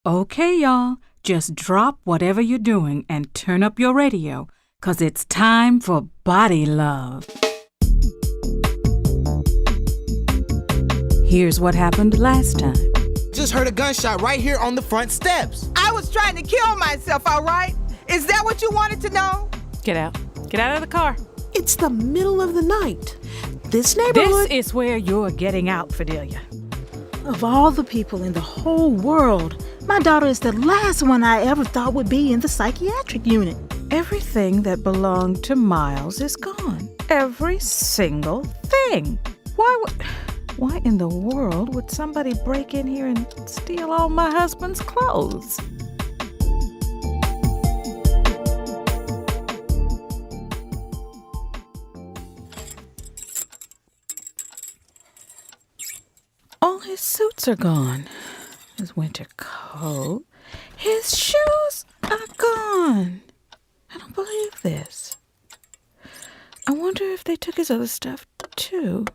Okay, y'all, just drop whatever you're doing and turn up your radio, 'cause it's time for Body Love. Here's what happened last time. Just heard a gunshot right here on the front steps. I was trying to kill myself, all right? Is that what you wanted to know? Get out. Get out of the car. It's the middle of the night. This neighborhood... This is where you're getting out, Fidelia. Of all the people in the whole world, my daughter is the last one I ever thought would be in the psychiatric unit. Everything that belonged to Miles is gone. Every single thing. Why in the world would somebody break in here and steal all my husband's clothes? All his suits are gone. His winter coat. His shoes are gone. I don't believe this. I wonder if they took his other stuff, too.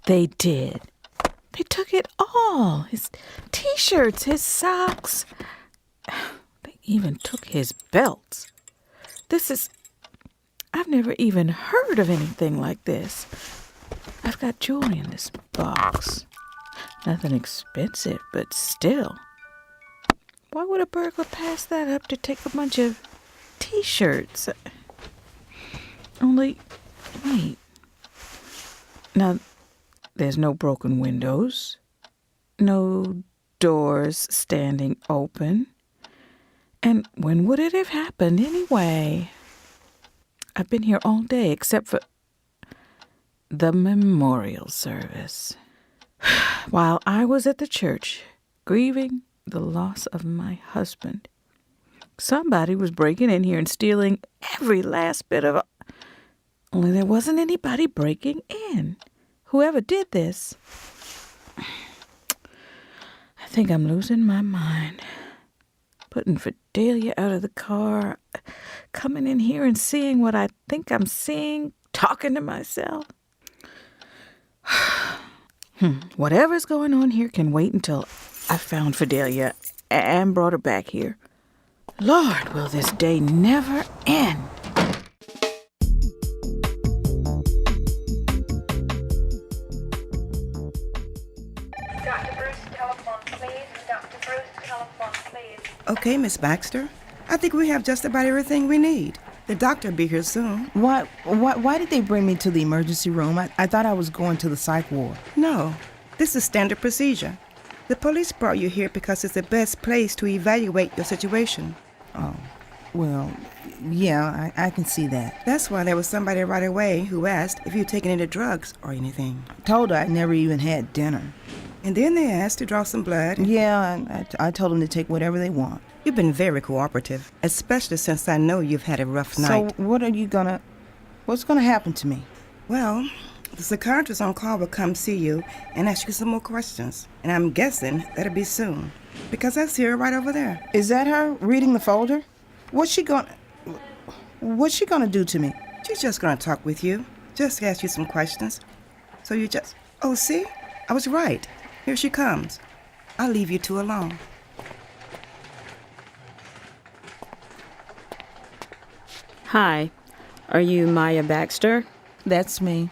They did. They took it all. His T-shirts, his socks. They even took his belts. I've never even heard of anything like this. I've got jewelry in this box. Nothing expensive, but still. Why would a burglar pass that up to take a bunch of T-shirts? Wait. Now, there's no broken windows, no doors standing open. And when would it have happened anyway? I've been here all day except for the memorial service. While I was at the church grieving the loss of my husband, somebody was breaking in here and stealing every last bit of... Only there wasn't anybody breaking in. Whoever did this, I think I'm losing my mind. Putting Fidelia out of the car, coming in here and seeing what I think I'm seeing, talking to myself. Whatever's going on here can wait until I found Fidelia and brought her back here. Lord, will this day never end? Dr. Bruce, telephone, please. Dr. Bruce, telephone, please. Okay, Miss Baxter. I think we have just about everything we need. The doctor will be here soon. Why did they bring me to the emergency room? I thought I was going to the psych ward. No, this is standard procedure. The police brought you here because it's the best place to evaluate your situation. Oh, well, yeah, I can see that. That's why there was somebody right away who asked if you'd taken any drugs or anything. Told her I never even had dinner. And then they asked to draw some blood. Yeah, I told them to take whatever they want. You've been very cooperative, especially since I know you've had a rough night. So what's gonna happen to me? Well, the psychiatrist on call will come see you and ask you some more questions. And I'm guessing that'll be soon, because I see her right over there. Is that her reading the folder? What's she gonna do to me? She's just gonna talk with you, just ask you some questions. So you just... Oh, see? I was right. Here she comes. I'll leave you two alone. Hi, are you Maya Baxter? That's me.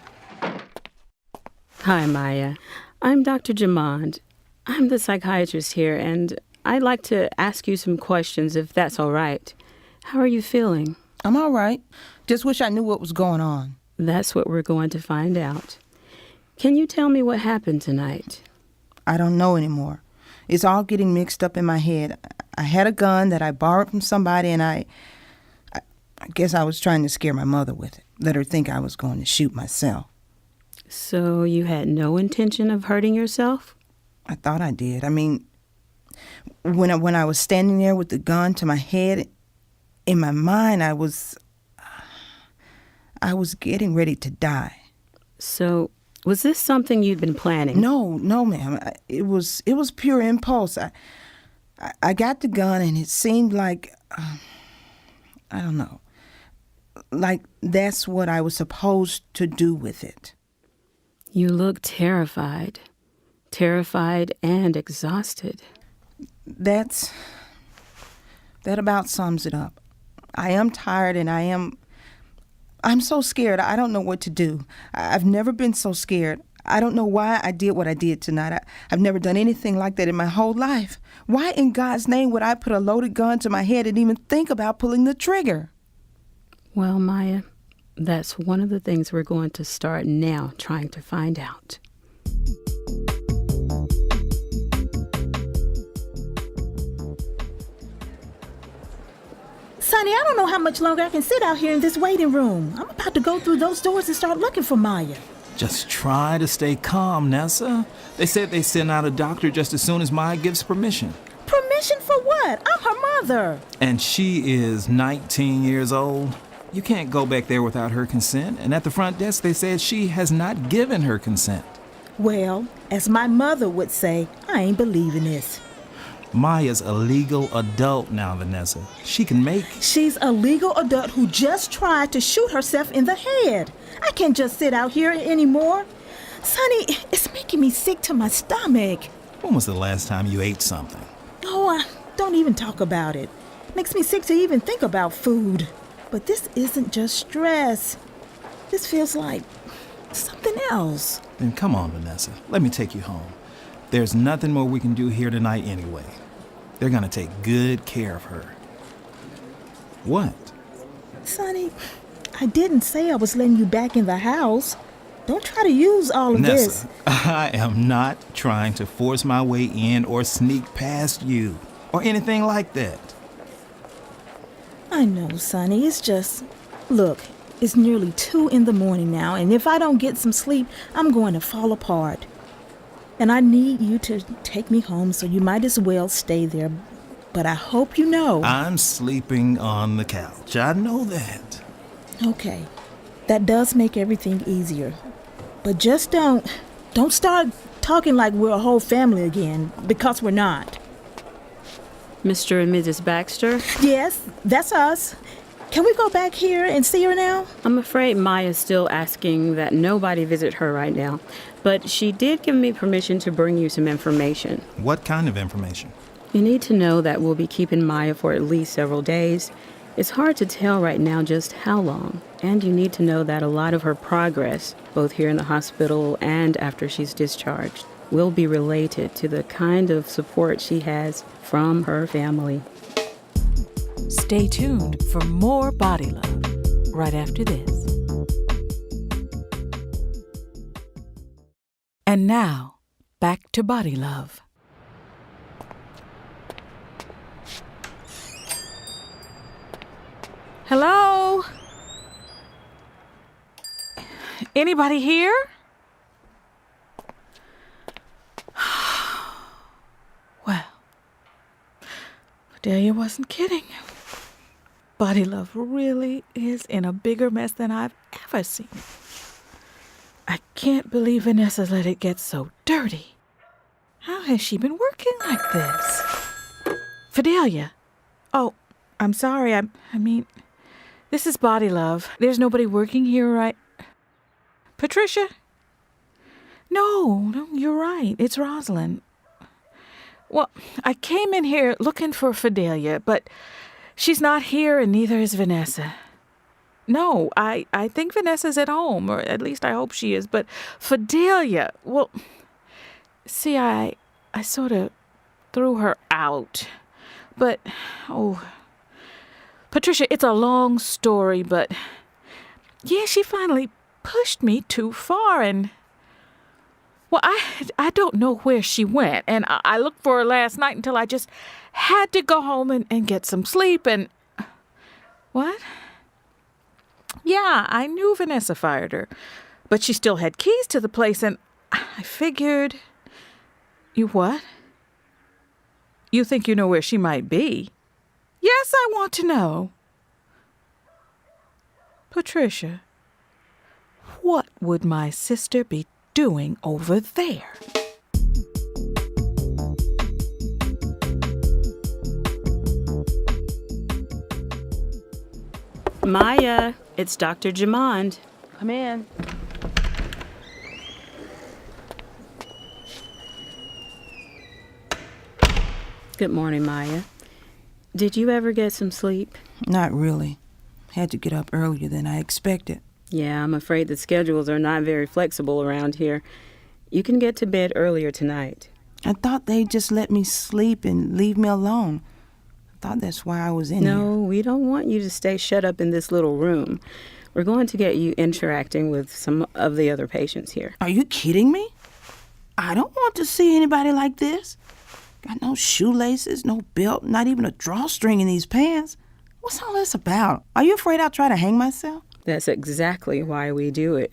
Hi, Maya. I'm Dr. Jamond. I'm the psychiatrist here, and I'd like to ask you some questions if that's all right. How are you feeling? I'm all right. Just wish I knew what was going on. That's what we're going to find out. Can you tell me what happened tonight? I don't know anymore. It's all getting mixed up in my head. I had a gun that I borrowed from somebody, and I guess I was trying to scare my mother with it. Let her think I was going to shoot myself. So you had no intention of hurting yourself? I thought I did. I mean, when I was standing there with the gun to my head, in my mind, I was getting ready to die. So was this something you'd been planning? No, ma'am. It was pure impulse. I got the gun, and it seemed like, I don't know, like that's what I was supposed to do with it. You look terrified and exhausted. that about sums it up. I am tired and I'm so scared. I don't know what to do. I've never been so scared. I don't know why I did what I did tonight. I've never done anything like that in my whole life. Why in God's name would I put a loaded gun to my head and even think about pulling the trigger? Well, Maya, that's one of the things we're going to start now trying to find out. Sonny, I don't know how much longer I can sit out here in this waiting room. I'm about to go through those doors and start looking for Maya. Just try to stay calm, Nessa. They said they send out a doctor just as soon as Maya gives permission. Permission for what? I'm her mother. And she is 19 years old. You can't go back there without her consent. And at the front desk, they said she has not given her consent. Well, as my mother would say, I ain't believing this. Maya's a legal adult now, Vanessa. She can make... She's a legal adult who just tried to shoot herself in the head. I can't just sit out here anymore. Sonny, it's making me sick to my stomach. When was the last time you ate something? Oh, don't even talk about it. Makes me sick to even think about food. But this isn't just stress. This feels like something else. Then come on, Vanessa. Let me take you home. There's nothing more we can do here tonight anyway. They're gonna take good care of her. What? Sonny, I didn't say I was letting you back in the house. Don't try to use all of this. Nessa, I am not trying to force my way in or sneak past you or anything like that. I know, Sonny. It's just... Look, it's nearly 2 a.m. now, and if I don't get some sleep, I'm going to fall apart. And I need you to take me home, so you might as well stay there. But I hope you know... I'm sleeping on the couch. I know that. Okay. That does make everything easier. But just don't start talking like we're a whole family again, because we're not. Mr. and Mrs. Baxter? Yes, that's us. Can we go back here and see her now? I'm afraid Maya's still asking that nobody visit her right now, but she did give me permission to bring you some information. What kind of information? You need to know that we'll be keeping Maya for at least several days. It's hard to tell right now just how long, and you need to know that a lot of her progress, both here in the hospital and after she's discharged, will be related to the kind of support she has from her family. Stay tuned for more Body Love right after this. And now, back to Body Love. Hello? Anybody here? Well, Delia wasn't kidding. Body Love really is in a bigger mess than I've ever seen. I can't believe Vanessa let it get so dirty. How has she been working like this? Fidelia. Oh, I'm sorry. I mean, this is Body Love. There's nobody working here, right? Patricia? No, you're right. It's Rosalind. Well, I came in here looking for Fidelia, but she's not here and neither is Vanessa. No, I think Vanessa's at home, or at least I hope she is, but Fidelia, well, see, I sort of threw her out. But, Patricia, it's a long story, but yeah, she finally pushed me too far and... Well, I don't know where she went, and I looked for her last night until I just had to go home and get some sleep, and... What? Yeah, I knew Vanessa fired her, but she still had keys to the place, and I figured... You what? You think you know where she might be? Yes, I want to know. Patricia, what would my sister be doing over there? Maya, it's Dr. Jamond. Come in. Good morning, Maya. Did you ever get some sleep? Not really. Had to get up earlier than I expected. Yeah, I'm afraid the schedules are not very flexible around here. You can get to bed earlier tonight. I thought they'd just let me sleep and leave me alone. I thought that's why I was in here. No, we don't want you to stay shut up in this little room. We're going to get you interacting with some of the other patients here. Are you kidding me? I don't want to see anybody like this. Got no shoelaces, no belt, not even a drawstring in these pants. What's all this about? Are you afraid I'll try to hang myself? That's exactly why we do it.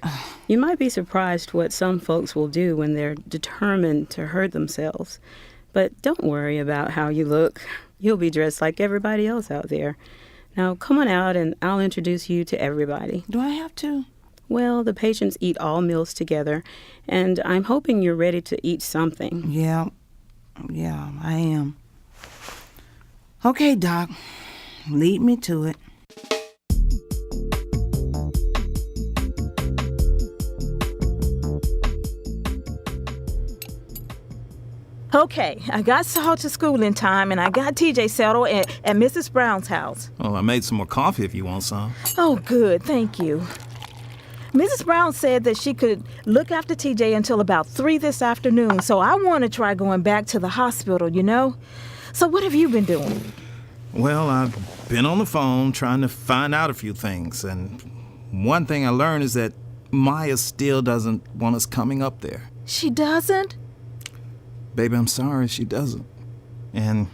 You might be surprised what some folks will do when they're determined to hurt themselves. But don't worry about how you look. You'll be dressed like everybody else out there. Now, come on out and I'll introduce you to everybody. Do I have to? Well, the patients eat all meals together, and I'm hoping you're ready to eat something. Yeah, I am. Okay, Doc. Lead me to it. Okay, I got Saul to school in time, and I got TJ settled at Mrs. Brown's house. Oh, I made some more coffee if you want some. Oh, good, thank you. Mrs. Brown said that she could look after TJ until about 3 this afternoon, so I want to try going back to the hospital, you know? So what have you been doing? Well, I've been on the phone trying to find out a few things, and one thing I learned is that Maya still doesn't want us coming up there. She doesn't? Baby, I'm sorry, she doesn't. And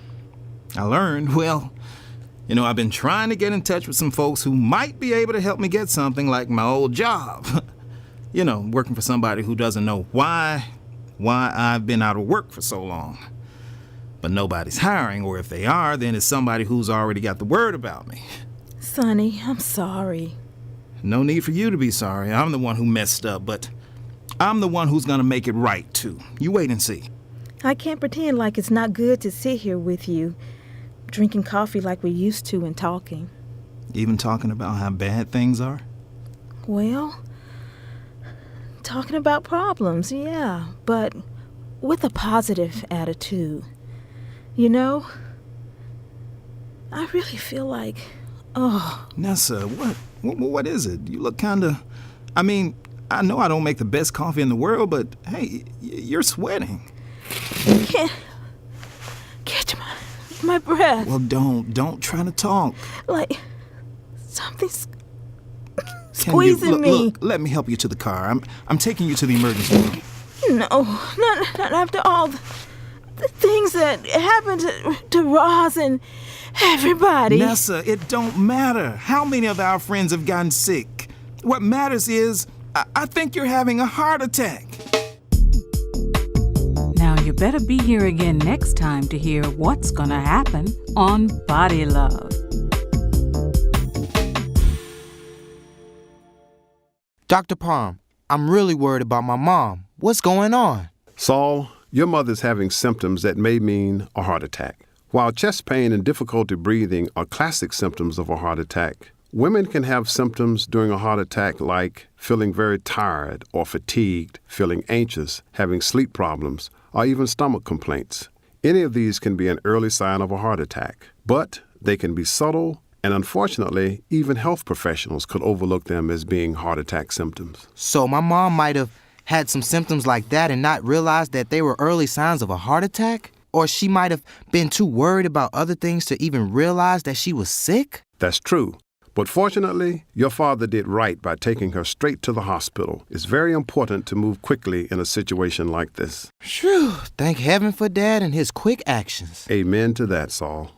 I learned, well, you know, I've been trying to get in touch with some folks who might be able to help me get something like my old job. You know, working for somebody who doesn't know why I've been out of work for so long. But nobody's hiring, or if they are, then it's somebody who's already got the word about me. Sonny, I'm sorry. No need for you to be sorry. I'm the one who messed up, but I'm the one who's gonna make it right, too. You wait and see. I can't pretend like it's not good to sit here with you, drinking coffee like we used to and talking. Even talking about how bad things are? Well, talking about problems, yeah, but with a positive attitude. You know, I really feel like, Nessa, what is it? You look kinda, I mean, I know I don't make the best coffee in the world, but hey, you're sweating. Can't catch my breath. Well, don't try to talk. Like something's squeezing me. Look, let me help you to the car. I'm taking you to the emergency room. No, not after all the things that happened to Roz and everybody. Nessa, it don't matter how many of our friends have gotten sick. What matters is, I think you're having a heart attack. Now you better be here again next time to hear what's gonna happen on Body Love. Dr. Palm, I'm really worried about my mom. What's going on? Saul, your mother's having symptoms that may mean a heart attack. While chest pain and difficulty breathing are classic symptoms of a heart attack, women can have symptoms during a heart attack like feeling very tired or fatigued, feeling anxious, having sleep problems, or even stomach complaints. Any of these can be an early sign of a heart attack, but they can be subtle, and unfortunately, even health professionals could overlook them as being heart attack symptoms. So my mom might have had some symptoms like that and not realized that they were early signs of a heart attack? Or she might have been too worried about other things to even realize that she was sick? That's true. But fortunately, your father did right by taking her straight to the hospital. It's very important to move quickly in a situation like this. Phew, thank heaven for Dad and his quick actions. Amen to that, Saul.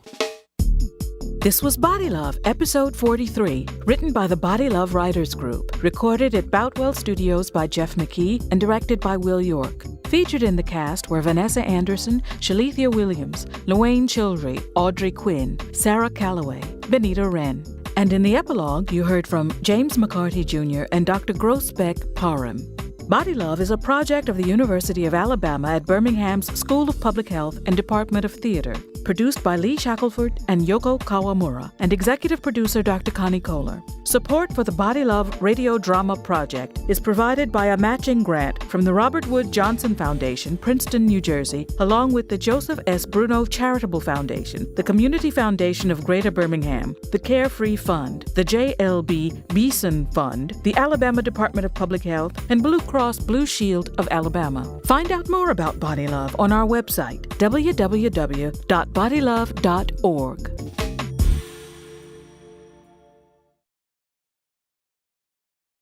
This was Body Love, episode 43, written by the Body Love Writers Group, recorded at Boutwell Studios by Jeff McKee and directed by Will York. Featured in the cast were Vanessa Anderson, Shalithia Williams, Luane Childry, Audrey Quinn, Sarah Calloway, Benita Wren. And in the epilogue, you heard from James McCarty Jr. and Dr. Grossbeck Parham. Body Love is a project of the University of Alabama at Birmingham's School of Public Health and Department of Theater. produced by Lee Shackelford and Yoko Kawamura, and executive producer Dr. Connie Kohler. Support for the Body Love Radio Drama Project is provided by a matching grant from the Robert Wood Johnson Foundation, Princeton, New Jersey, along with the Joseph S. Bruno Charitable Foundation, the Community Foundation of Greater Birmingham, the Carefree Fund, the J.L.B. Beeson Fund, the Alabama Department of Public Health, and Blue Cross Blue Shield of Alabama. Find out more about Body Love on our website, www.bodylove.org.